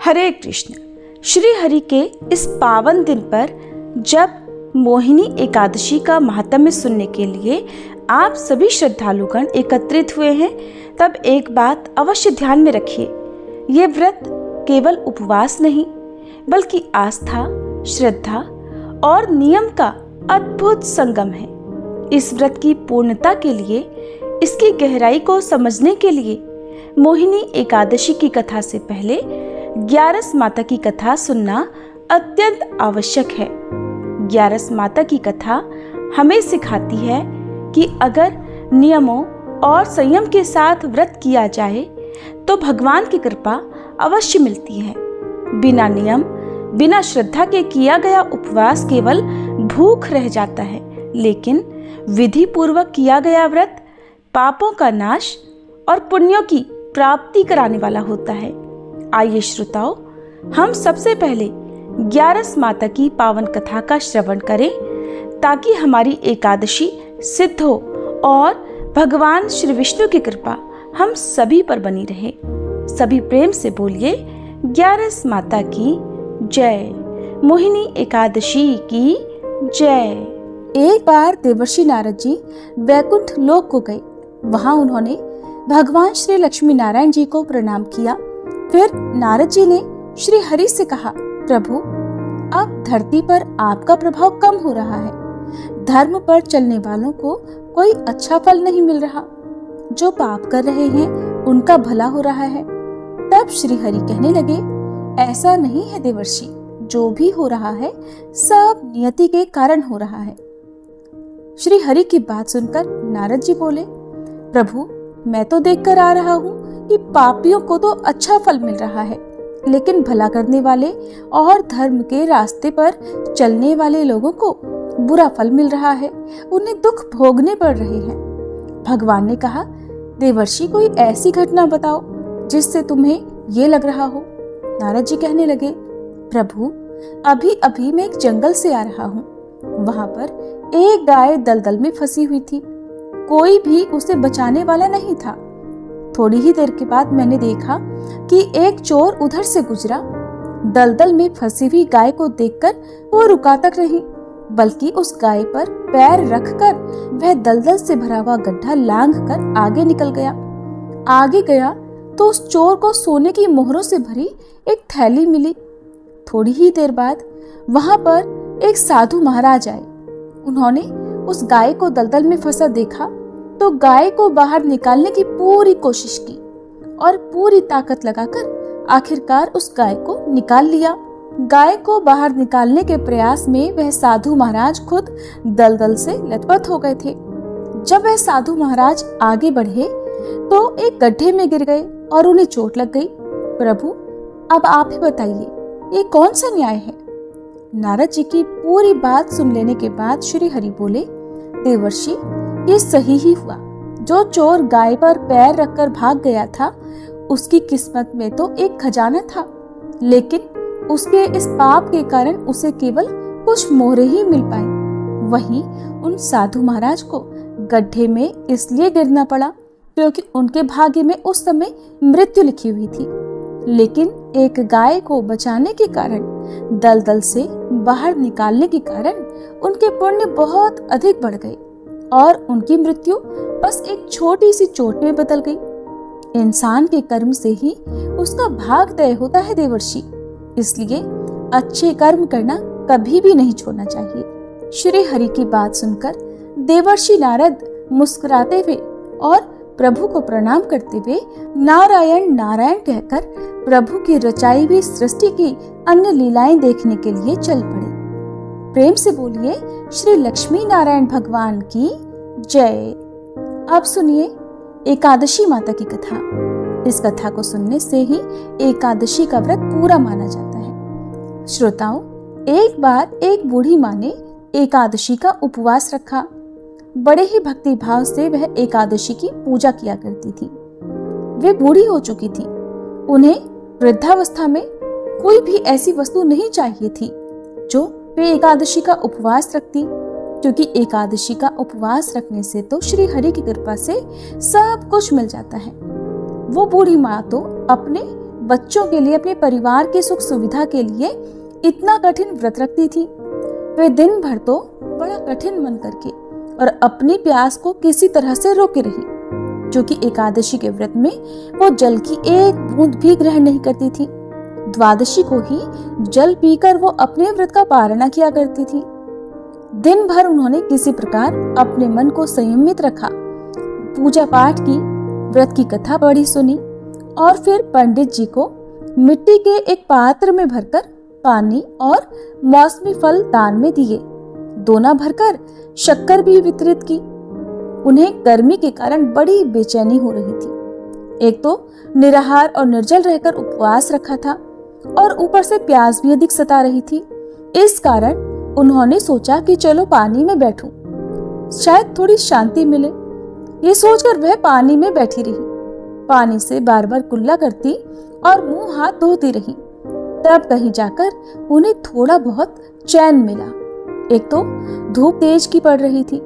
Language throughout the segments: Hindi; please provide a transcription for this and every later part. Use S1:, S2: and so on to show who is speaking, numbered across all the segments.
S1: हरे कृष्ण। श्री हरि के इस पावन दिन पर जब मोहिनी एकादशी का महात्म्य सुनने के लिए आप सभी श्रद्धालुगण एकत्रित हुए हैं, तब एक बात अवश्य ध्यान में रखिए। ये व्रत केवल उपवास नहीं बल्कि आस्था, श्रद्धा और नियम का अद्भुत संगम है। इस व्रत की पूर्णता के लिए, इसकी गहराई को समझने के लिए मोहिनी एकादशी की कथा से पहले ग्यारस माता की कथा सुनना अत्यंत आवश्यक है। ग्यारस माता की कथा हमें सिखाती है कि अगर नियमों और संयम के साथ व्रत किया जाए तो भगवान की कृपा अवश्य मिलती है। बिना नियम, बिना श्रद्धा के किया गया उपवास केवल भूख रह जाता है, लेकिन विधि पूर्वक किया गया व्रत पापों का नाश और पुण्यों की प्राप्ति कराने वाला होता है। आइए श्रोताओ, हम सबसे पहले ग्यारस माता की पावन कथा का श्रवण करें ताकि हमारी एकादशी सिद्ध हो और भगवान श्री विष्णु की कृपा हम सभी पर बनी रहे। सभी प्रेम से बोलिए ग्यारस माता की जय, मोहिनी एकादशी की जय।
S2: एक बार देवर्षि नारद जी वैकुंठ लोक को गए। वहां उन्होंने भगवान श्री लक्ष्मी नारायण जी को प्रणाम किया। फिर नारद जी ने श्री हरि से कहा, प्रभु, अब धरती पर आपका प्रभाव कम हो रहा है। धर्म पर चलने वालों को कोई अच्छा फल नहीं मिल रहा। जो पाप कर रहे हैं उनका भला हो रहा है। तब श्री हरि कहने लगे, ऐसा नहीं है देवर्षि, जो भी हो रहा है सब नियति के कारण हो रहा है। श्री हरि की बात सुनकर नारद जी बोले, प्रभु, मैं तो देखकर आ रहा हूँ कि पापियों को तो अच्छा फल मिल रहा है, लेकिन भला करने वाले और धर्म के रास्ते पर चलने वाले लोगों को बुरा फल मिल रहा है। उन्हें दुख भोगने पड़ रहे हैं। भगवान ने कहा, देवर्षि, कोई ऐसी घटना बताओ जिससे तुम्हें ये लग रहा हो। नारद जी कहने लगे, प्रभु, अभी अभी मैं एक जंगल से आ रहा हूँ। वहां पर एक गाय दलदल में फंसी हुई थी। कोई भी उसे बचाने वाला नहीं था। थोड़ी ही देर के बाद मैंने देखा कि एक चोर उधर से गुजरा। दलदल में फंसी हुई गाय को देखकर वो रुका तक नहीं, बल्कि उस गाय पर पैर रखकर वह दलदल से भरा हुआ गड्ढा लांघकर आगे निकल गया। आगे गया तो उस चोर को सोने की मोहरों से भरी एक थैली मिली। थोड़ी ही देर बाद वहां पर एक साधु महाराज आए। उन्होंने उस गाय को दलदल में फंसा देखा तो गाय को बाहर निकालने की पूरी कोशिश की और पूरी ताकत लगाकर आखिरकार उस गाय को निकाल लिया। गाय को बाहर निकालने के प्रयास में वह साधु महाराज खुद दलदल से लथपथ हो गए थे। जब वह साधु महाराज आगे बढ़े तो एक गड्ढे में गिर गए और उन्हें चोट लग गई। प्रभु, अब आप ही बताइए, ये कौन सा न्याय है? नारद जी की पूरी बात सुन लेने के बाद श्री हरि बोले, देवर्षि, ये सही ही हुआ। जो चोर गाय पर पैर रखकर भाग गया था, उसकी किस्मत में तो एक खजाना था, लेकिन उसके इस पाप के कारण उसे केवल कुछ मोहरे ही मिल पाई। वहीं उन साधु महाराज को गड्ढे में इसलिए गिरना पड़ा क्योंकि उनके भाग्य में उस समय मृत्यु लिखी हुई थी। लेकिन एक गाय को बचाने के कारण, दलदल से बाहर निकालने के कारण उनके पुण्य बहुत अधिक बढ़ गए और उनकी मृत्यु बस एक छोटी सी चोट में बदल गई। इंसान के कर्म से ही उसका भाग तय होता है देवर्षि, इसलिए अच्छे कर्म करना कभी भी नहीं छोड़ना चाहिए। श्री हरि की बात सुनकर देवर्षि नारद मुस्कुराते हुए और प्रभु को प्रणाम करते हुए नारायण नारायण कहकर प्रभु की रचाई हुई सृष्टि की अन्य लीलाएं देखने के लिए चल पड़े। प्रेम से बोलिए श्री लक्ष्मी नारायण भगवान की जय। अब सुनिए एकादशी माता की कथा। इस कथा को सुनने से ही एकादशी का व्रत पूरा माना जाता है। श्रोताओं, एक बार एक बूढ़ी माँ ने एकादशी का उपवास रखा। बड़े ही भक्ति भाव से वह एकादशी की पूजा किया करती थी। वे बूढ़ी हो चुकी थी। उन्हें वृद्धावस्था में कोई भी ऐसी वस्तु नहीं चाहिए थी जो वे एकादशी का उपवास रखती, क्योंकि एकादशी का उपवास रखने से तो श्री हरि की कृपा से सब कुछ मिल जाता है। वो बूढ़ी माँ तो अपने बच्चों के लिए, अपने परिवार की सुख सुविधा के लिए इतना कठिन व्रत रखती थी। वे दिन भर तो बड़ा कठिन मन करके और अपनी प्यास को किसी तरह से रोके रही, क्योंकि एकादशी के व्रत में वो जल की एक बूंद भी ग्रहण नहीं करती थी। द्वादशी को ही जल पीकर वो अपने व्रत का पारणा किया करती थी। दिन भर उन्होंने किसी प्रकार अपने मन को संयमित रखा, पूजा पाठ की, व्रत की कथा पढ़ी सुनी और फिर पंडित जी को मिट्टी के एक पात्र में भरकर पानी और मौसमी फल दान में दिए। दोना भरकर शक्कर भी वितरित की। उन्हें गर्मी के कारण बड़ी बेचैनी हो रही थी। एक तो निराहार और निर्जल रहकर उपवास रखा था और ऊपर से प्यास भी अधिक सता रही थी। इस कारण उन्होंने सोचा कि चलो पानी में बैठूं, शायद थोड़ी शांति मिले। ये सोचकर वह पानी में बैठी रही, पानी से बार बार कुल्ला करती और मुंह हाथ धोती रही। तब कहीं जाकर उन्हें थोड़ा बहुत चैन मिला। एक तो धूप तेज की पड़ रही थी,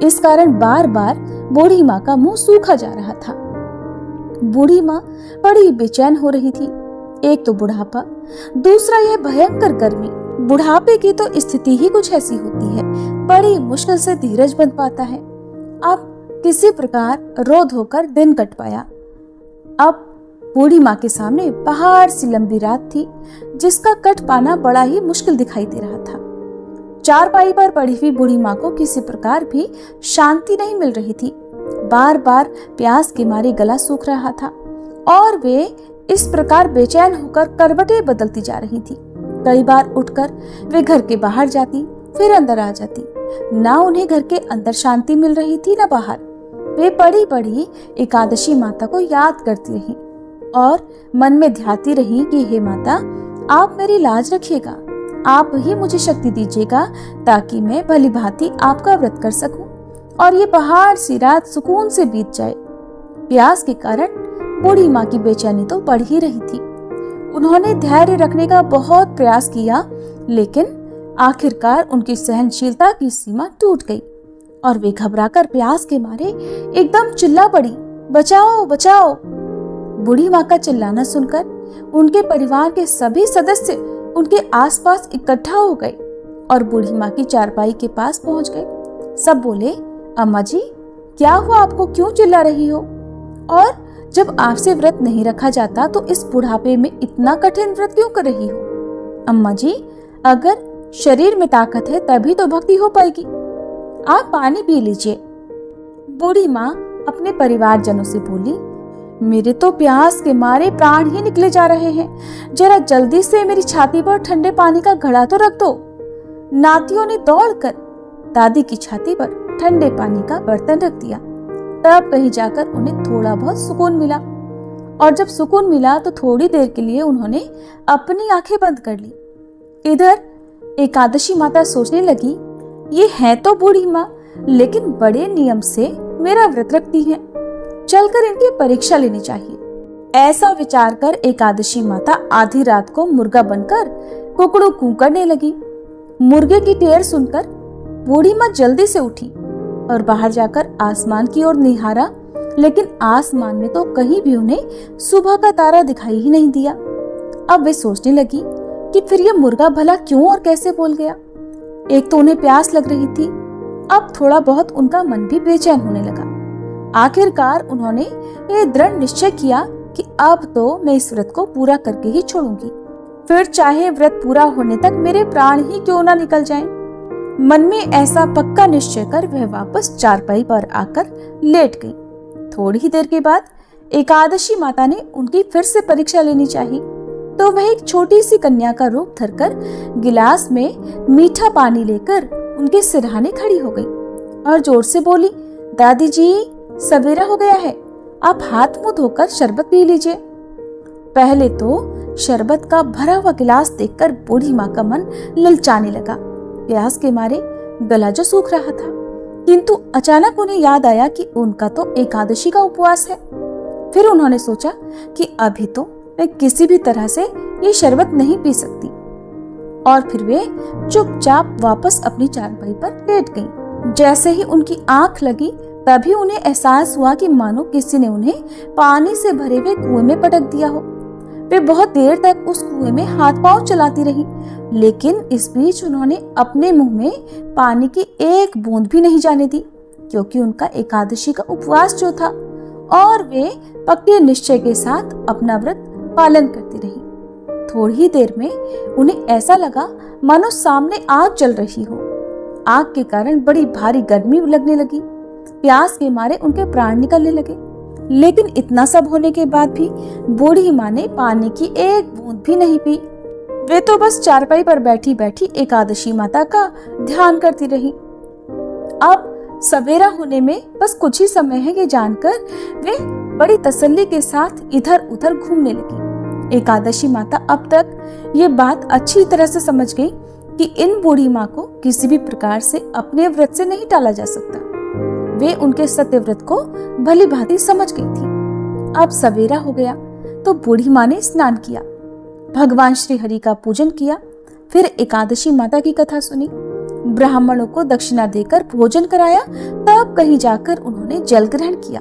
S2: इस कारण बार बार बूढ़ी माँ का मुंह सूखा जा रहा था। बूढ़ी माँ बड़ी बेचैन हो रही थी। एक तो बुढ़ापा, दूसरा यह भयंकर गर्मी। बुढ़ापे की तो स्थिति ही कुछ ऐसी होती है, बड़ी मुश्किल से धीरज बंध पाता है। अब किसी प्रकार रो धोकर दिन कट पाया। अब बूढ़ी माँ के सामने पहाड़ सी लंबी रात थी, जिसका कट पाना बड़ा ही मुश्किल दिखाई दे रहा था। चारपाई पर पड़ी हुई बूढ़ी माँ को किसी प्रकार भी शांति नहीं मिल रही थी। बार बार प्यास के मारे गला सूख रहा था और वे इस प्रकार बेचैन होकर करवटें बदलती जा रही थी। कई बार उठकर वे घर के बाहर जाती, फिर अंदर आ जाती। ना उन्हें घर के अंदर शांति मिल रही थी, ना बाहर। वे पड़ी पड़ी एकादशी माता को याद करती रही और मन में ध्याती रही कि हे माता, आप मेरी लाज रखिएगा, आप ही मुझे शक्ति दीजिएगा ताकि मैं भली भांति आपका व्रत कर सकूं और ये पहाड़ सी रात सुकून से बीत जाए। प्यास के कारण बूढ़ी माँ की बेचैनी तो बढ़ ही रही थी। उन्होंने धैर्य रखने का बहुत प्रयास किया, लेकिन आखिरकार उनकी सहनशीलता की सीमा टूट गई और वे घबराकर प्यास के मारे एकदम चिल्ला पड़ी, बचाओ बचाओ। बूढ़ी माँ का चिल्लाना सुनकर उनके परिवार के सभी सदस्य उनके आसपास इकट्ठा हो गए और बूढ़ी माँ की चारपाई के पास पहुंच गए। सब बोले, अम्मा जी क्या हुआ, आपको क्यों चिल्ला रही हो? और जब आपसे व्रत नहीं रखा जाता तो इस बुढ़ापे में इतना कठिन व्रत क्यों कर रही हो? अम्मा जी, अगर शरीर में ताकत है तभी तो भक्ति हो पाएगी। आप पानी पी लीजिए। बूढ़ी माँ अपने परिवारजनों से बोली, मेरे तो प्यास के मारे प्राण ही निकले जा रहे हैं, जरा जल्दी से मेरी छाती पर ठंडे पानी का घड़ा तो रख दो। नातियों ने दौड़कर दादी की छाती पर ठंडे पानी का बर्तन रख दिया। तब कहीं जाकर उन्हें थोड़ा बहुत सुकून मिला और जब सुकून मिला तो थोड़ी देर के लिए उन्होंने अपनी आंखें बंद कर ली। इधर एकादशी माता सोचने लगी, ये है तो बूढ़ी माँ, लेकिन बड़े नियम से मेरा व्रत रखती हैं, चलकर इनकी परीक्षा लेनी चाहिए। ऐसा विचार कर एकादशी माता आधी रात को मुर्गा बनकर कुकड़ू कू करने लगी। मुर्गे की टेर सुनकर बूढ़ी माँ जल्दी से उठी और बाहर जाकर आसमान की ओर निहारा, लेकिन आसमान में तो कहीं भी उन्हें सुबह का तारा दिखाई ही नहीं दिया। अब वे सोचने लगी कि फिर ये मुर्गा भला क्यों और कैसे बोल गया। एक तो उन्हें प्यास लग रही थी, अब थोड़ा बहुत उनका मन भी बेचैन होने लगा। आखिरकार उन्होंने ये दृढ़ निश्चय किया कि अब तो मैं इस व्रत को पूरा करके ही छोड़ूंगी, फिर चाहे व्रत पूरा होने तक मेरे प्राण ही क्यों ना निकल जाएं। मन में ऐसा पक्का निश्चय कर वह वापस चारपाई पर आकर लेट गई। थोड़ी ही देर के बाद एकादशी माता ने उनकी फिर से परीक्षा लेनी चाहिए, तो वह एक छोटी सी कन्या का रूप धरकर गिलास में मीठा पानी लेकर उनके सिरहाने खड़ी हो गई और जोर से बोली, दादी जी सवेरा हो गया है, आप हाथ मुंह धोकर शरबत पी लीजिए। पहले तो शरबत का भरा हुआ गिलास देखकर बूढ़ी माँ का मन ललचाने लगा। प्यास के मारे गला जो सूख रहा था, किंतु अचानक उन्हें याद आया कि उनका तो एकादशी का उपवास है। फिर उन्होंने सोचा कि अभी तो वे किसी भी तरह से ये शरबत नहीं पी सकती और फिर वे चुपचाप वापस अपनी चारपाई पर लेट गईं। जैसे ही उनकी आंख लगी तभी उन्हें एहसास हुआ कि मानो किसी ने उन्हें पानी से भरे हुए कुएं में पटक दिया हो। वे बहुत देर तक उस कुएं में हाथ पांव चलाती रही, लेकिन इस बीच उन्होंने अपने मुंह में पानी की एक बूंद भी नहीं जाने दी, क्योंकि उनका एकादशी का उपवास जो था, और वे पक्के निश्चय के साथ अपना व्रत पालन करती रही। थोड़ी ही देर में उन्हें ऐसा लगा मानो सामने आग जल रही हो। आग के कारण बड़ी भारी गर्मी लगने लगी। प्यास के मारे उनके प्राण निकलने लगे। लेकिन इतना सब होने के बाद भी बूढ़ी माँ ने पानी की एक बूंद भी नहीं पी। वे तो बस चारपाई पर बैठी बैठी एकादशी माता का ध्यान करती रही। अब सवेरा होने में बस कुछ ही समय है, ये जानकर वे बड़ी तसल्ली के साथ इधर उधर घूमने लगी। एकादशी माता अब तक ये बात अच्छी तरह से समझ गई कि इन बूढ़ी माँ को किसी भी प्रकार से अपने व्रत से नहीं टाला जा सकता। वे उनके सत्य व्रत को भली भांति समझ गई थी। अब सवेरा हो गया तो बूढ़ी माँ ने स्नान किया, भगवान श्री हरि का पूजन किया, फिर एकादशी माता की कथा सुनी, ब्राह्मणों को दक्षिणा देकर भोजन कराया, तब कहीं जाकर उन्होंने जल ग्रहण किया।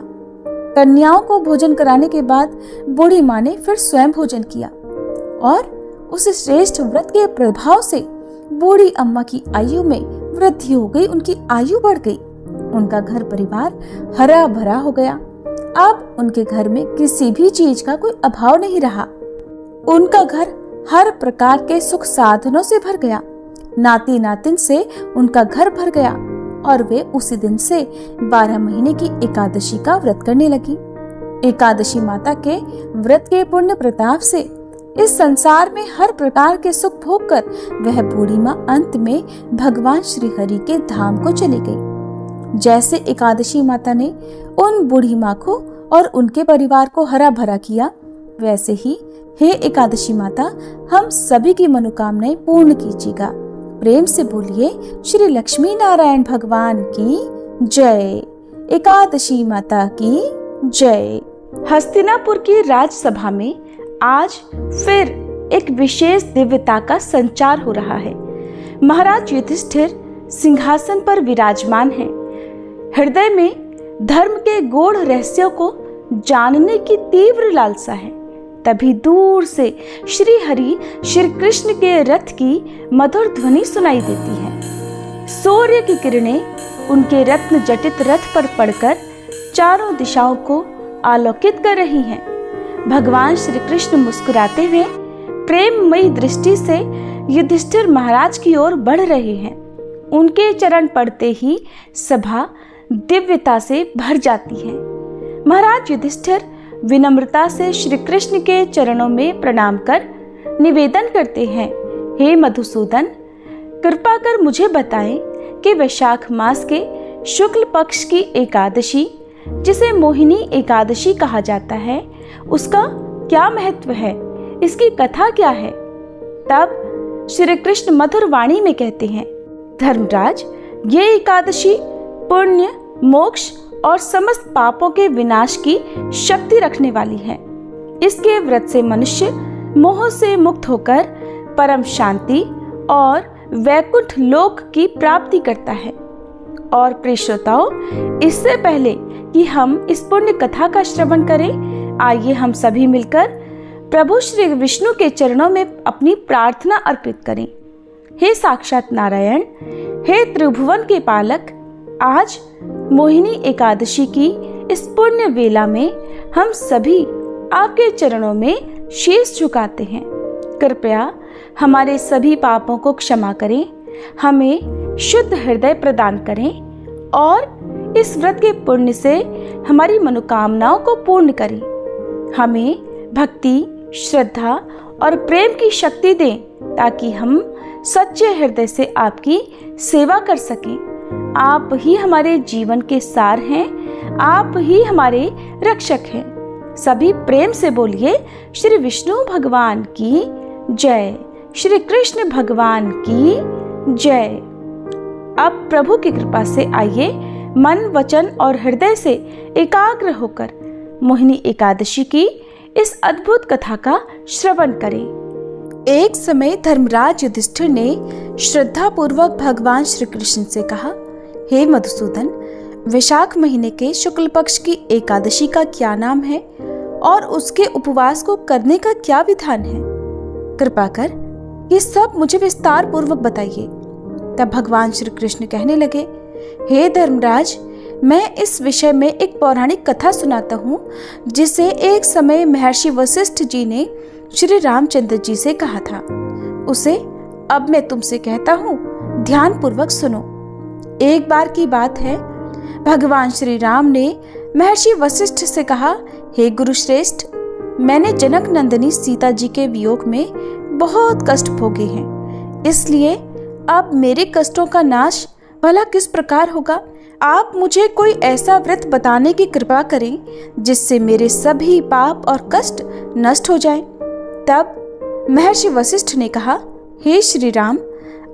S2: कन्याओं को भोजन कराने के बाद बूढ़ी माँ ने फिर स्वयं भोजन किया और उस श्रेष्ठ व्रत के प्रभाव से बूढ़ी अम्मा की आयु में वृद्धि हो गई, उनकी आयु बढ़ गई। उनका घर परिवार हरा भरा हो गया। अब उनके घर में किसी भी चीज का कोई अभाव नहीं रहा। उनका घर हर प्रकार के सुख साधनों से भर गया। नाती नातिन से उनका घर भर गया और वे उसी दिन से 12 महीने की एकादशी का व्रत करने लगी। एकादशी माता के व्रत के पुण्य प्रताप से इस संसार में हर प्रकार के सुख भोगकर वह बूढ़ी माँ अंत में भगवान श्री हरि के धाम को चली गई। जैसे एकादशी माता ने उन बूढ़ी माँ को और उनके परिवार को हरा भरा किया, वैसे ही हे एकादशी माता हम सभी की मनोकामनाएं पूर्ण कीजिएगा। प्रेम से बोलिए श्री लक्ष्मी नारायण भगवान की जय। एकादशी माता की जय।
S1: हस्तिनापुर की राजसभा में आज फिर एक विशेष दिव्यता का संचार हो रहा है। महाराज युधिष्ठिर सिंहासन पर विराजमान हैं। हृदय में धर्म के गूढ़ रहस्यों को जानने की तीव्र लालसा है। तभी दूर से श्री हरि श्री कृष्ण के रथ की मधुर ध्वनि सुनाई देती है। सूर्य की किरणें उनके रत्न जटित रथ पर पड़कर चारों दिशाओं को आलोकित कर रही हैं। भगवान श्री कृष्ण मुस्कुराते हुए प्रेममयी दृष्टि से युधिष्ठिर महाराज की ओर बढ़ रहे हैं। उनके चरण पड़ते ही सभा दिव्यता से भर जाती है। महाराज युधिष्ठिर विनम्रता से श्री कृष्ण के चरणों में प्रणाम कर निवेदन करते हैं, हे मधुसूदन, कृपा कर मुझे बताएं कि वैशाख मास के शुक्ल पक्ष की एकादशी, जिसे मोहिनी एकादशी कहा जाता है, उसका क्या महत्व है, इसकी कथा क्या है। तब श्री कृष्ण मधुर वाणी में कहते हैं, धर्मराज, ये एकादशी पुण्य, मोक्ष और समस्त पापों के विनाश की शक्ति रखने वाली है। इसके व्रत से मनुष्य मोह से मुक्त होकर परम शांति और वैकुंठ लोक की प्राप्ति करता है। और प्रिय श्रोताओ, इससे पहले कि हम इस पुण्य कथा का श्रवण करें, आइए हम सभी मिलकर प्रभु श्री विष्णु के चरणों में अपनी प्रार्थना अर्पित करें। हे साक्षात नारायण, हे त्रिभुवन के पालक, आज मोहिनी एकादशी की इस पुण्य वेला में हम सभी आपके चरणों में शीश झुकाते हैं। कृपया हमारे सभी पापों को क्षमा करें, हमें शुद्ध हृदय प्रदान करें और इस व्रत के पुण्य से हमारी मनोकामनाओं को पूर्ण करें। हमें भक्ति, श्रद्धा और प्रेम की शक्ति दें, ताकि हम सच्चे हृदय से आपकी सेवा कर सकें। आप ही हमारे जीवन के सार हैं, आप ही हमारे रक्षक हैं। सभी प्रेम से बोलिए श्री विष्णु भगवान की जय, श्री कृष्ण भगवान की जय। अब प्रभु की कृपा से आइए मन, वचन और हृदय से एकाग्र होकर मोहिनी एकादशी की इस अद्भुत कथा का श्रवण करें।
S2: एक समय धर्मराज युधिष्ठिर ने श्रद्धा पूर्वक भगवान श्री कृष्ण से कहा, हे मधुसूदन, वैशाख महीने के शुक्ल पक्ष की एकादशी का क्या नाम है और उसके उपवास को करने का क्या विधान है? कृपा कर ये सब मुझे विस्तार पूर्वक बताइए। तब भगवान श्री कृष्ण कहने लगे, हे धर्मराज, मैं इस विषय में एक पौराणिक कथा सुनाता हूँ जिसे एक समय महर्षि वशिष्ठ जी ने श्री रामचंद्र जी से कहा था। उसे अब मैं तुमसे कहता हूँ, ध्यान पूर्वक सुनो। एक बार की बात है, भगवान श्री राम ने महर्षि वशिष्ठ से कहा, हे गुरु श्रेष्ठ, मैंने जनक नंदिनी सीता जी के वियोग में बहुत कष्ट भोगे हैं, इसलिए अब मेरे कष्टों का नाश भला किस प्रकार होगा? आप मुझे कोई ऐसा व्रत बताने की कृपा करें जिससे मेरे सभी पाप और कष्ट नष्ट हो जाएं। तब महर्षि वशिष्ठ ने कहा, हे श्री राम,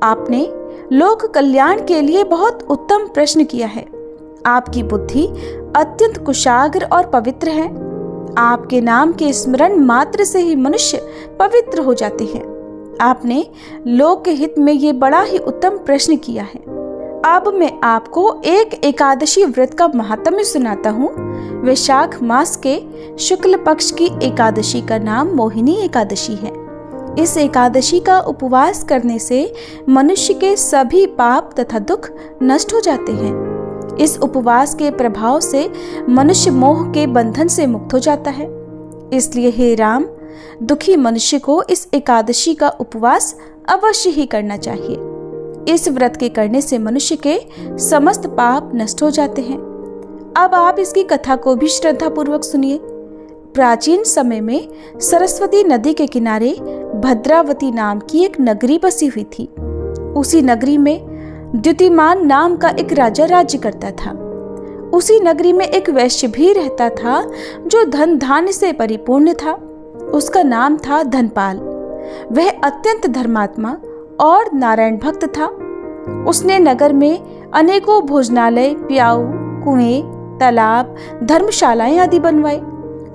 S2: आपने लोक कल्याण के लिए बहुत उत्तम प्रश्न किया है। आपकी बुद्धि अत्यंत कुशाग्र और पवित्र है। आपके नाम के स्मरण मात्र से ही मनुष्य पवित्र हो जाते हैं। आपने लोक हित में ये बड़ा ही उत्तम प्रश्न किया है। अब मैं आपको एक एकादशी व्रत का महात्म्य सुनाता हूँ। वैशाख मास के शुक्ल पक्ष की एकादशी का नाम मोहिनी एकादशी है। इस एकादशी का उपवास करने से मनुष्य के सभी पाप तथा दुख नष्ट हो जाते हैं। इस उपवास के प्रभाव से मनुष्य मोह के बंधन से मुक्त हो जाता है। इसलिए हे राम, दुखी मनुष्य को इस एकादशी का उपवास अवश्य ही करना चाहिए। इस व्रत के करने से मनुष्य के समस्त पाप नष्ट हो जाते हैं। अब आप इसकी कथा को भी श्रद्धा पूर्वक सुनिए। प्राचीन समय में सरस्वती नदी के किनारे भद्रावती नाम की एक नगरी बसी हुई थी। उसी नगरी में द्युतिमान नाम का एक राजा राज्य करता था। उसी नगरी में एक वैश्य भी रहता था जो धन धान्य से परिपूर्ण था। उसका नाम था धनपाल। वह अत्यंत धर्मात्मा और नारायण भक्त था। उसने नगर में अनेकों भोजनालय, प्याऊ, कुएं, तालाब, धर्मशालाएं आदि बनवाए।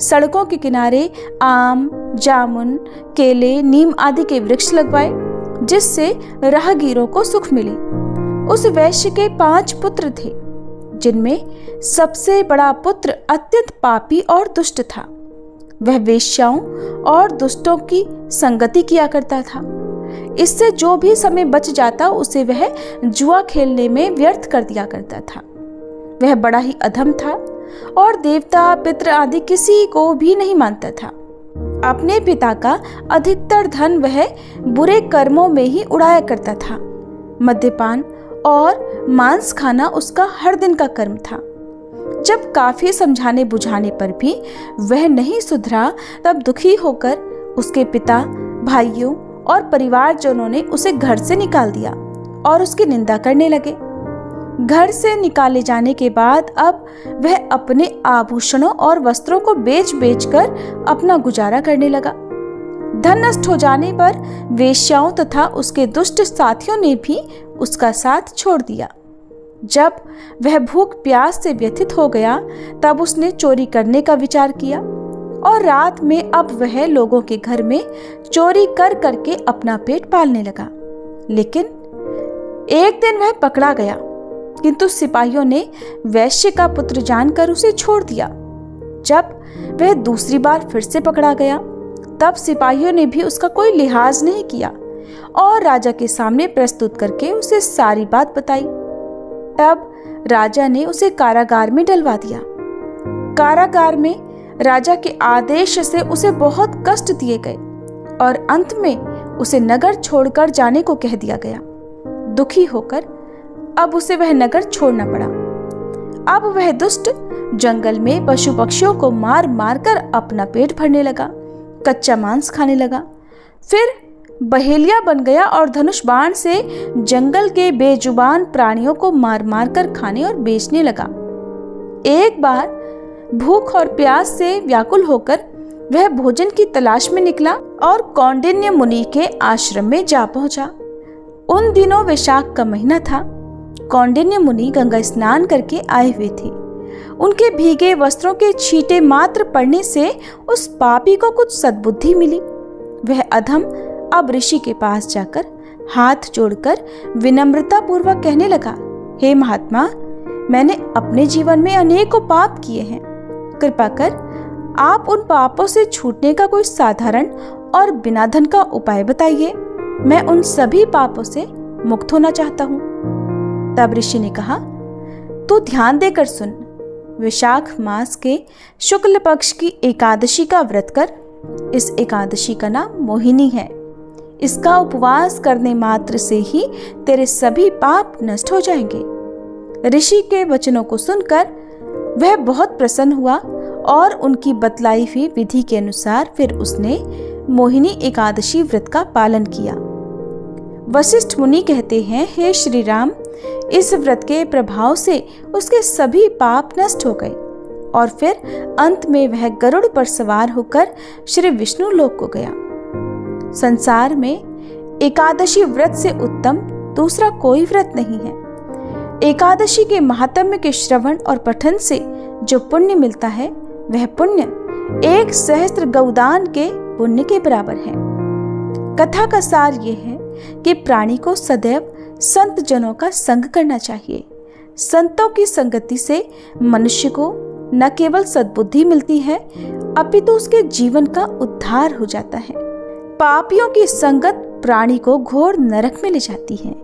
S2: सड़कों के किनारे आम, जामुन, केले, नीम आदि के वृक्ष लगवाए, जिससे राहगीरों को सुख मिले। उस वैश्य के 5 पुत्र थे, जिनमें सबसे बड़ा पुत्र अत्यंत पापी और दुष्ट था। वह वेश्याओं और दुष्टों की संगति किया करता था। इससे जो भी समय बच जाता उसे वह जुआ खेलने में व्यर्थ कर दिया करता था। वह बड़ा ही अधम था और देवता, पितृ आदि किसी को भी नहीं मानता था। अपने पिता का अधिकतर धन वह बुरे कर्मों में ही उड़ाया करता था। मद्यपान और मांस खाना उसका हर दिन का कर्म था। जब काफी समझाने बुझाने पर भी वह नहीं सुधरा, तब दुखी होकर उसके पिता, भाइयों और परिवारजनों ने उसे घर से निकाल दिया और उसकी निंदा करने लगे। घर से निकाले जाने के बाद अब वह अपने आभूषणों और वस्त्रों को बेच बेच कर अपना गुजारा करने लगा। धन नष्ट हो जाने पर वेश्याओं तथा उसके दुष्ट साथियों ने भी उसका साथ छोड़ दिया। जब वह भूख प्यास से व्यथित हो गया, तब उसने चोरी करने का विचार किया और रात में अब वह लोगों के घर में चोरी कर करके अपना पेट पालने लगा। लेकिन एक दिन वह पकड़ा गया, किंतु सिपाहियों ने वैश्य का पुत्र जानकर उसे छोड़ दिया। जब वह दूसरी बार फिर से पकड़ा गया, तब सिपाहियों ने भी उसका कोई लिहाज नहीं किया और राजा के सामने प्रस्तुत करके उसे सारी बात बताई। तब राजा ने उसे कारागार में डलवा दिया। कारागार में राजा के आदेश से उसे बहुत कष्ट दिए गए और अंत में उसे नगर छोड़कर जाने को कह दिया गया। दुखी होकर अब उसे वह नगर छोड़ना पड़ा। अब वह दुष्ट जंगल में पशु पक्षियों को मार मार कर अपना पेट भरने लगा, कच्चा मांस खाने लगा। फिर बहेलिया बन गया और धनुष बाण से जंगल के बेजुबान प्राणियों को मार मार कर खाने और बेचने लगा। एक बार भूख और प्यास से व्याकुल होकर वह भोजन की तलाश में निकला और कौंडिन्य मुनि के आश्रम में जा पहुंचा। उन दिनों वैशाख का महीना था। कौंडिन्य मुनि गंगा स्नान करके आए हुए थे। उनके भीगे वस्त्रों के छींटे मात्र पड़ने से उस पापी को कुछ सद्बुद्धि मिली। वह अधम अब ऋषि के पास जाकर हाथ जोड़कर विनम्रता पूर्वक कहने लगा, हे महात्मा, मैंने अपने जीवन में अनेकों पाप किए हैं। कृपा कर आप उन पापों से छूटने का कोई साधारण और बिना धन का उपाय बताइए। मैं उन सभी पापों से मुक्त होना चाहता हूँ। तब ऋषि ने कहा, तू ध्यान देकर सुन। वैशाख मास के शुक्ल पक्ष की एकादशी का व्रत कर। इस एकादशी का नाम मोहिनी है। इसका उपवास करने मात्र से ही तेरे सभी पाप नष्ट हो जाएंगे। ऋषि के वचनों को सुनकर वह बहुत प्रसन्न हुआ और उनकी बतलाई हुई विधि के अनुसार फिर उसने मोहिनी एकादशी व्रत का पालन किया। वशिष्ठ मुनि कहते हैं, हे श्री राम, इस व्रत के प्रभाव से उसके सभी पाप नष्ट हो गए और फिर अंत में वह गरुड़ पर सवार होकर श्री विष्णु लोक को गया। संसार में एकादशी व्रत से उत्तम दूसरा कोई व्रत नहीं है। एकादशी के महात्म्य के श्रवण और पठन से जो पुण्य मिलता है वह पुण्य 1 सहस्त्र गौदान के पुण्य के बराबर है। कथा का सार ये है कि प्राणी को सदैव संत जनों का संग करना चाहिए। संतों की संगति से मनुष्य को न केवल सद्बुद्धि मिलती है अपितु उसके जीवन का उद्धार हो जाता है। पापियों की संगत प्राणी को घोर नरक में ले जाती है।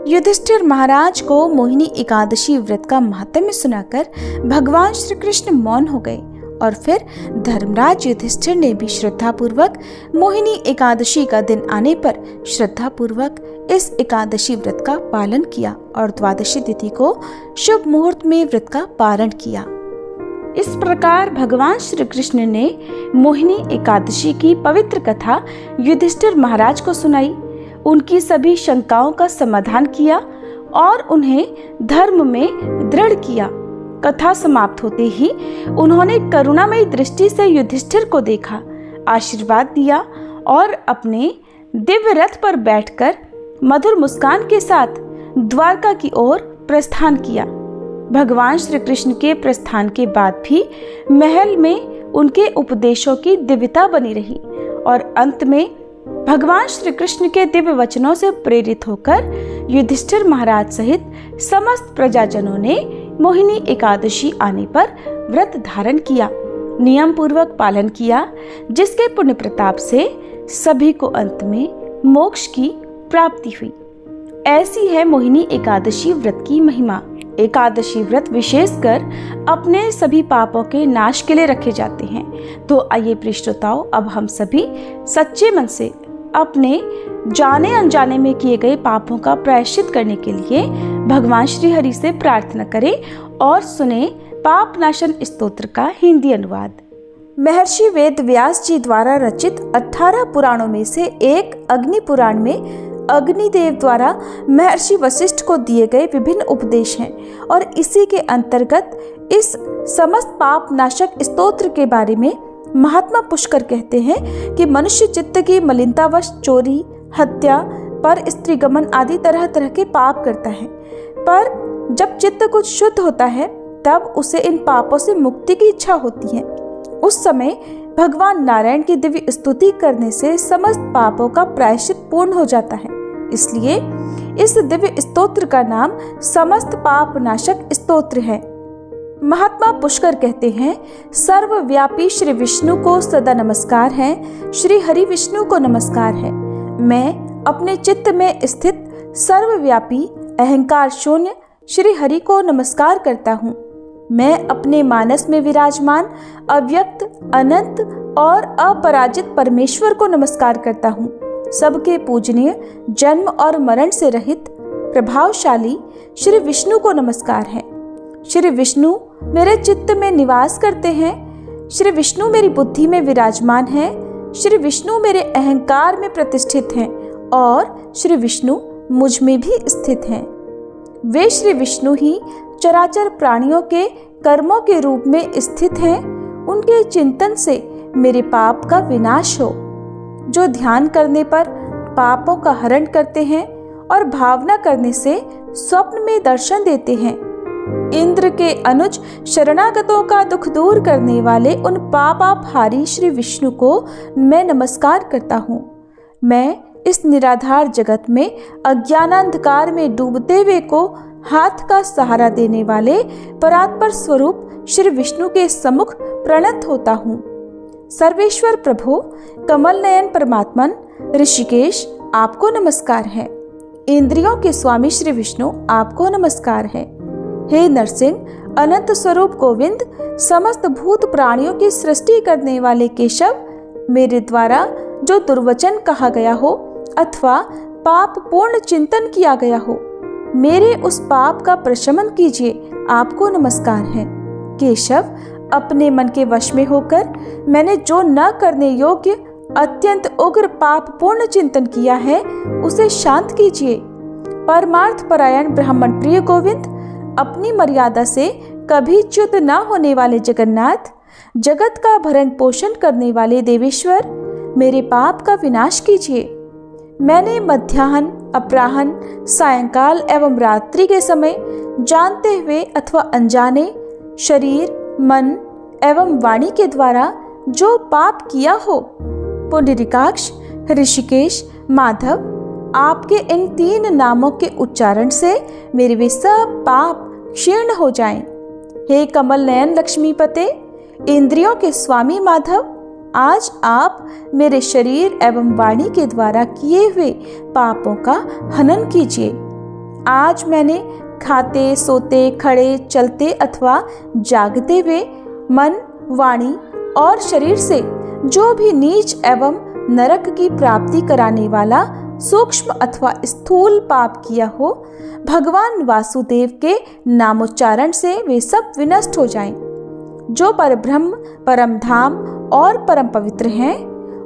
S2: युधिष्ठिर महाराज को मोहिनी एकादशी व्रत का महात्म्य सुनाकर भगवान श्री कृष्ण मौन हो गए और फिर धर्मराज युधिष्ठिर ने भी श्रद्धापूर्वक मोहिनी एकादशी का दिन आने पर श्रद्धापूर्वक इस एकादशी व्रत का पालन किया और द्वादशी तिथि को शुभ मुहूर्त में व्रत का पारण किया। इस प्रकार भगवान श्री कृष्ण ने मोहिनी एकादशी की पवित्र कथा युधिष्ठिर महाराज को सुनाई, उनकी सभी शंकाओं का समाधान किया और उन्हें धर्म में दृढ़ किया। कथा समाप्त होते ही उन्होंने करुणामयी दृष्टि से युधिष्ठिर को देखा, आशीर्वाद दिया और अपने दिव्य रथ पर बैठकर मधुर मुस्कान के साथ द्वारका की ओर प्रस्थान किया। भगवान श्री कृष्ण के प्रस्थान के बाद भी महल में उनके उपदेशों की दिव्यता बनी रही और अंत में भगवान श्री कृष्ण के दिव्य वचनों से प्रेरित होकर युधिष्ठिर महाराज सहित समस्त प्रजाजनों ने मोहिनी एकादशी आने पर व्रत धारण किया, नियम पूर्वक पालन किया, जिसके पुण्य प्रताप से सभी को अंत में मोक्ष की प्राप्ति हुई। ऐसी है मोहिनी एकादशी व्रत की महिमा। एकादशी व्रत विशेषकर अपने सभी पापों के नाश के लिए रखे जाते हैं। तो आइए प्रिय श्रोताओ, अब हम सभी सच्चे मन से अपने जाने अनजाने में किए गए पापों का प्रायश्चित करने के लिए भगवान श्री हरि से प्रार्थना करें और सुने पाप नाशन स्तोत्र का हिंदी अनुवाद। महर्षि वेद व्यास जी द्वारा रचित 18 पुराणों में से एक अग्नि पुराण में अग्निदेव द्वारा महर्षि वशिष्ठ को दिए गए विभिन्न उपदेश हैं और इसी के अंतर्गत इस समस्त पाप नाशक स्तोत्र के बारे में महात्मा पुष्कर कहते हैं कि मनुष्य चित्त की मलिनतावश चोरी, हत्या, पर स्त्री गमन आदि तरह तरह के पाप करता है, पर जब चित्त कुछ शुद्ध होता है तब उसे इन पापों से मुक्ति की इच्छा होती है। उस समय भगवान नारायण की दिव्य स्तुति करने से समस्त पापों का प्रायश्चित पूर्ण हो जाता है। इसलिए इस दिव्य स्तोत्र का नाम समस्त पाप नाशक स्तोत्र है। महात्मा पुष्कर कहते हैं, सर्वव्यापी श्री विष्णु को सदा नमस्कार है, श्री हरि विष्णु को नमस्कार है। मैं अपने चित्त में स्थित सर्वव्यापी अहंकार शून्य श्री हरि को नमस्कार करता हूँ। मैं अपने मानस में विराजमान अव्यक्त, अनंत और अपराजित परमेश्वर को नमस्कार करता हूँ। सबके पूजनीय, जन्म और मरण से रहित, प्रभावशाली श्री विष्णु को नमस्कार है। श्री विष्णु मेरे चित्त में निवास करते हैं। श्री विष्णु मेरी बुद्धि में विराजमान है। श्री विष्णु मेरे अहंकार में प्रतिष्ठित हैं और श्री विष्णु मुझ में भी स्थित हैं। वे श्री विष्णु ही चराचर प्राणियों के कर्मों के रूप में स्थित हैं। उनके चिंतन से मेरे पाप का विनाश हो। जो ध्यान करने पर पापों का हरण करते हैं और भावना करने से स्वप्न में दर्शन देते हैं। इंद्र के अनुज शरणागतों का दुख दूर करने वाले उन पापापहारी श्री विष्णु को मैं नमस्कार करता हूँ। मैं इस निराधार जगत में अज्ञानांधकार में डूबते हुए को हाथ का सहारा देने वाले परात्पर स्वरूप श्री विष्णु के सम्मुख प्रणत होता हूँ।
S1: सर्वेश्वर प्रभु, कमल नयन परमात्मन, ऋषिकेश आपको नमस्कार है। इंद्रियों के स्वामी श्री विष्णु आपको नमस्कार है। हे नरसिंह, अनंत स्वरूप गोविंद, समस्त भूत प्राणियों की सृष्टि करने वाले केशव, मेरे द्वारा जो दुर्वचन कहा गया हो अथवा पाप पूर्ण चिंतन किया गया हो, मेरे उस पाप का प्रशमन कीजिए, आपको नमस्कार है। केशव, अपने मन के वश में होकर मैंने जो न करने योग्य अत्यंत उग्र पाप पूर्ण चिंतन किया है, उसे शांत कीजिए। परमार्थ परायण ब्राह्मण प्रिय गोविंद, अपनी मर्यादा से कभी च्युत न होने वाले जगन्नाथ, जगत का भरण पोषण करने वाले देवेश्वर, मेरे पाप का विनाश कीजिए। मैंने मध्याह्न, अपराह्न, सायंकाल एवं रात्रि के समय जानते हुए अथवा अनजाने शरीर, मन एवं वाणी के द्वारा जो पाप किया हो, पुंडरीकाक्ष, ऋषिकेश, माधव, आपके इन 3 नामों के उच्चारण से मेरे वे सब पाप क्षीण हो जाएं। हे कमल नयन लक्ष्मीपते, इंद्रियों के स्वामी माधव, आज आप मेरे शरीर एवं वाणी के द्वारा किए हुए पापों का हनन कीजिए। आज मैंने खाते, सोते, खड़े, चलते अथवा जागते हुए मन, वाणी और शरीर से जो भी नीच एवं नरक की प्राप्ति कराने वाला सूक्ष्म अथवा स्थूल पाप किया हो, भगवान वासुदेव के नामोच्चारण से वे सब विनष्ट हो जाएं। जो परब्रह्म, परम धाम और परम पवित्र हैं,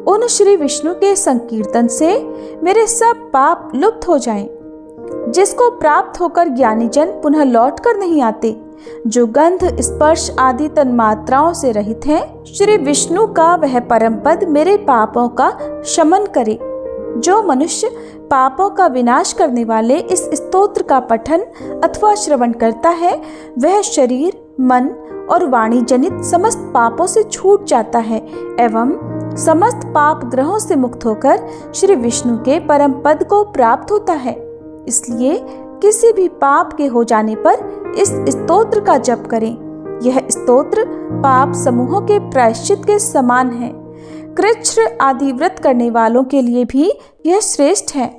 S1: उन श्री विष्णु के संकीर्तन से मेरे सब पाप लुप्त हो जाएं। जिसको प्राप्त होकर ज्ञानी जन पुनः लौट कर नहीं आते, जो गंध, स्पर्श आदि तन्मात्राओं से रहित हैं, श्री विष्णु का वह परम पद मेरे पापों का शमन करे। जो मनुष्य पापों का विनाश करने वाले इस स्तोत्र का पठन अथवा श्रवण करता है, वह शरीर, मन और वाणी जनित समस्त पापों से छूट जाता है एवं समस्त पाप ग्रहों से मुक्त होकर श्री विष्णु के परम पद को प्राप्त होता है। इसलिए किसी भी पाप के हो जाने पर इस स्तोत्र का जप करें। यह स्तोत्र पाप समूहों के प्रायश्चित के समान है। कृच्छ्र आदि व्रत करने वालों के लिए भी यह श्रेष्ठ है।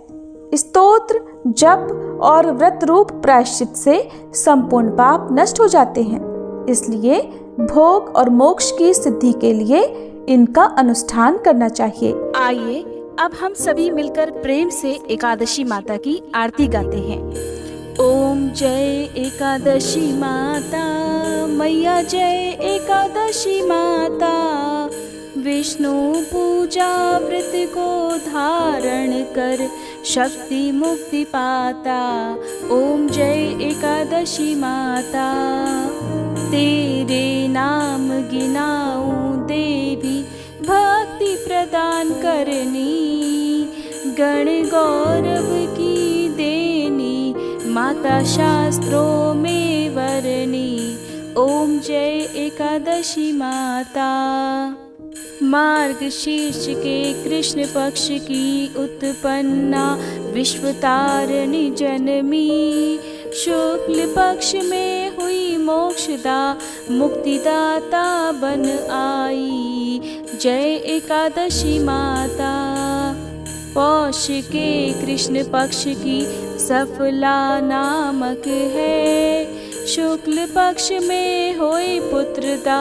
S1: स्तोत्र, जप और व्रत रूप प्रायश्चित से संपूर्ण पाप नष्ट हो जाते हैं। इसलिए भोग और मोक्ष की सिद्धि के लिए इनका अनुष्ठान करना चाहिए।
S2: आइए अब हम सभी मिलकर प्रेम से एकादशी माता की आरती गाते हैं। ओम जय एकादशी माता, मैया जय एकादशी माता, विष्णु पूजा व्रत को धारण कर शक्ति मुक्ति पाता। ओम जय एकादशी माता, तेरे नाम गिनाऊं देवी, भक्ति प्रदान करनी, गण गौरव की देनी, माता शास्त्रों में वरनी। ओम जय एकादशी माता। मार्गशीर्ष के कृष्ण पक्ष की उत्पन्ना, विश्वतारिणी जनमी, शुक्ल पक्ष में हुई मोक्षदा, मुक्तिदाता बन आई। जय एकादशी माता। पौष के कृष्ण पक्ष की सफला नामक है, शुक्ल पक्ष में होई पुत्रदा,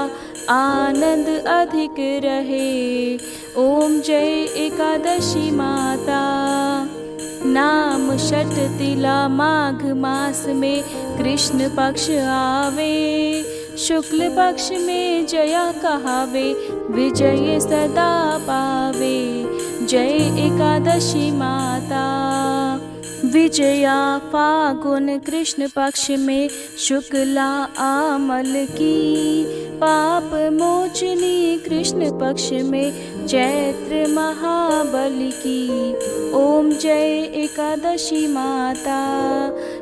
S2: आनंद अधिक रहे। ओम जय एकादशी माता। नाम षट तिला माघ मास में कृष्ण पक्ष आवे, शुक्ल पक्ष में जया कहावे, विजय सदा पावे। जय एकादशी माता। विजया फागुन कृष्ण पक्ष में शुक्ला आमल की, पाप मोचनी कृष्ण पक्ष में चैत्र महाबल की। ओम जय एकादशी माता।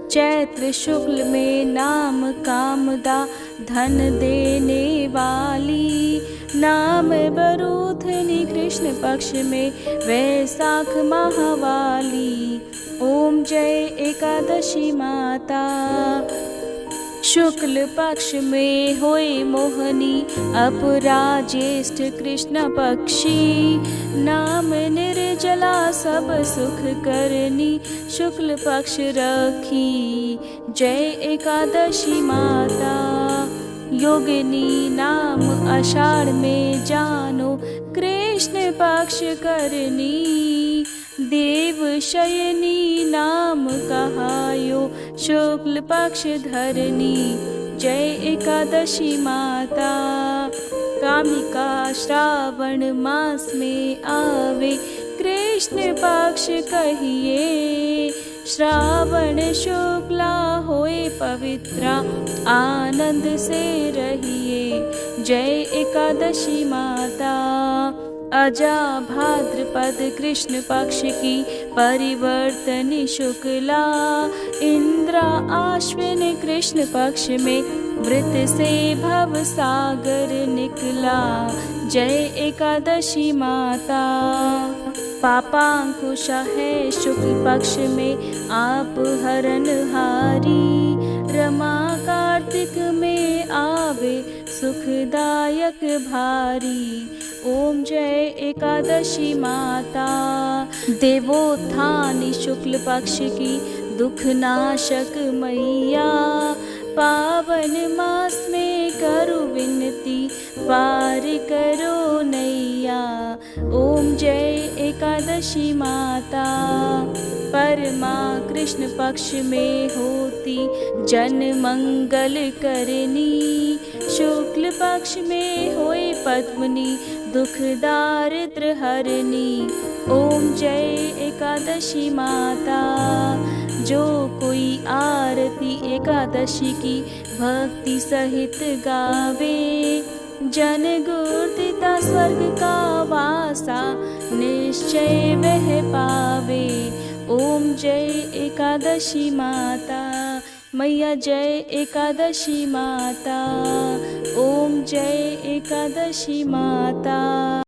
S2: चैत्र शुक्ल में नाम कामदा, धन देने वाली, नाम बरूथनी कृष्ण पक्ष में वैशाख महावाली। ओम जय एकादशी माता।
S1: शुक्ल पक्ष में होए मोहनी, अपराज्येष्ठ कृष्ण पक्षी। नाम निर्जला सब सुख करनी, शुक्ल पक्ष रखी जय एकादशी माता। योगिनी नाम आषाढ़ में जानो, कृष्ण पक्ष करनी। देव शयनी नाम कहायो, शुक्ल पक्ष धरनी जय एकादशी माता। कामिका श्रावण मास में आवे, कृष्ण पक्ष कहिए। श्रावण शुक्ला होए पवित्रा, आनंद से रहिए जय एकादशी माता। अजा भाद्रपद कृष्ण पक्ष की परिवर्तनी शुक्ला, इंद्रा आश्विन कृष्ण पक्ष में वृत से भव सागर निकला जय एकादशी माता। पापांकुशा है शुक्ल पक्ष में आप हरणहारी, रमा कार्तिक में आवे सुखदायक भारी ओम जय एकादशी माता। देवोत्थानी शुक्ल पक्ष की दुख नाशक मैया, पावन मास में करो विनती पार करो नैया ओम जय एकादशी माता। परमा कृष्ण पक्ष में होती जन मंगल करनी, शुक्ल पक्ष में होए पद्मनी दुख दारिद्र हरनी ओम जय एकादशी माता। जो कोई आरती एकादशी की भक्ति सहित गावे, जन गुरुदिता स्वर्ग का वासा निश्चय वह पावे ओम जय एकादशी माता। मैया जय एकादशी माता, ओम जय एकादशी माता।